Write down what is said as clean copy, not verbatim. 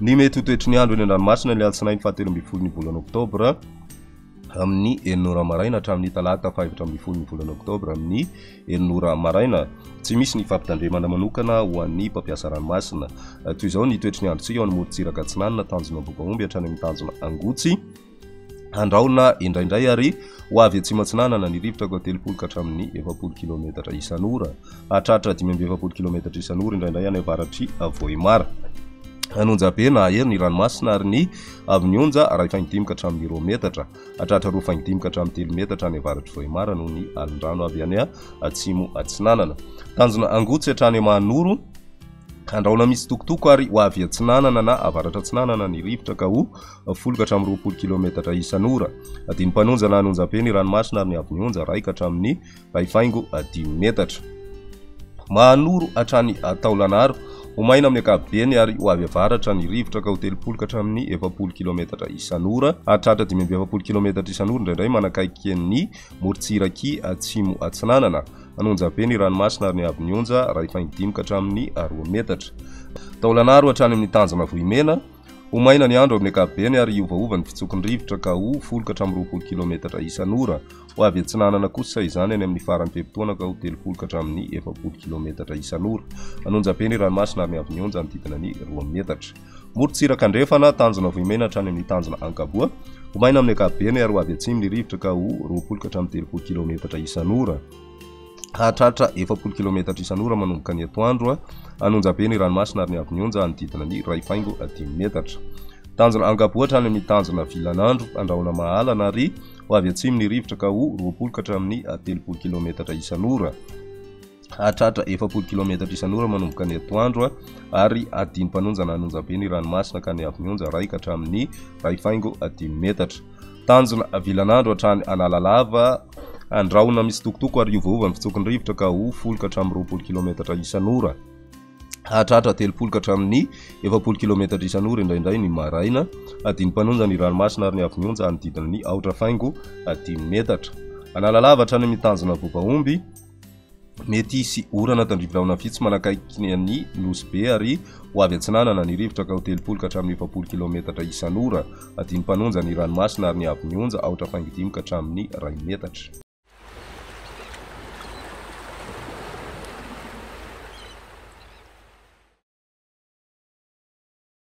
Ny mety ho toetry ny andro eny an-dranomasina ny alatsinainy 17 ny volana oktobra amin'ny 9 maraina hatramin'ny talata 17 ny volana oktobra amin'ny 9 maraina. Tsy misy ny fampitandremana manokana ho an'ny mpampiasa ranomasina. Toy izao ny toetry ny andro ao amin'ny morontsiraka Atsinanana tanjona Ambobaomby hatrany amin'ny tanjona Angotsy. Andraona indraindray ary ho avy Atsimatsinanana ny rivotra ka 30 ka hatramin'ny 20 km isan'ora. Hatratra 520 km isan'ora indraindray any avaratry Vohimara. Anonjabe na ahery ny ranomasina ary ny avin'onja 2.5 ka hatramin'ny 2 metatra. Hatratra 2.5 ka hatramin'ny 3 metatra any avaratry Vohimara noho ny alin-drano avy any atsimo Atsinanana. Tanjona Angotsy hatrany Mahanoro. Andraona misy tokotoko ary ho avy Atsinanana na avaratra Atsinanana ny rivotra ka ho 10 ka hatramin'ny 20 km isan'ora. Adiny-panonja na anonjabe ny ranomasina ary ny avin'onja 1 ka hatramin'ny 2.5 metatra. Mahanoro hatrany Taolanaro Omaina amin'ny ankapobeny ary ho avy avaratra ny rivotra ka ho 30 ka hatramin'ny 20 km isan'ora. Hatratra 520 km isan'ora indraindray manakaiky ny morontsiraky atsimo Atsinanana. Anonjabe ny ranomasina ary ny avin'onja 2.5 ka hatramin'ny 2 metatra. Taolanaro hatrany amin'ny tanjona Vohimena. Omaina ny andro amin'ny ankapobeny ary iovaova ny fitsokon'ny rivotra ka ho 10 ka hatramin'ny 20 km isan'ora. Ho avy Atsinanana kosa izany any amin'ny farany pepitoana ka ho 30 ka hatramin'ny 20 km isan'ora. Anonjabe ny ranomasina ary ny avin'onja manodidina ny 2 metatra. Morontsiraka andrefana tanjona Vohimena hatrany amin'ny tanjona Ankaboa. Omaina amin'ny ankapobeny ary ho avy atsimo ny rivotra ka ho 20 ka hatramin'ny 30 km isan'ora. Hatratra 20 km isan'ora manomboka ny atoandro. Anonjabe ny ranomasina ary ny avin'onja manodidina ny 2.5 metatra. Tanjona Ankaboa hatrany amin'ny tanjona Vilanandro andrahona Mahalana ary ho avy atsimo ny rivotra ka ho 20 ka hatramin'ny 30 km isan'ora. Hatratra 20 km isan'ora manomboka ny atoandro ary adiny-panonja na anonjabe ny ranomasina ka ny avin'onja 1 ka hatramin'ny 2.5 metatra. Tanjona Vilanandro hatrany Analalava andrahona misy tokotoko ary iovaova ny fitsokon'ny rivotra ka ho 10 ka hatramin'ny 20 km isan'ora. Hatratra 30 ka hatramin'ny 20 km isan'ora indraindray ny maraina. Adiny-panonja ny ranomasina ary ny avin'onja manodidina ny 4.5 metatra. Analalava hatrany amin'ny tanjona Ambobaomby. Mety hisy orana tandrivilahona fitsy manakaiky ny Nosy be ary ho avy Atsinanana ny rivotra ka ho 30 ka hatramin'ny 20 km isan'ora. Adiny-panonja ny ranomasina ary ny avin'onja 4.5 ka hatramin'ny 2 metatra.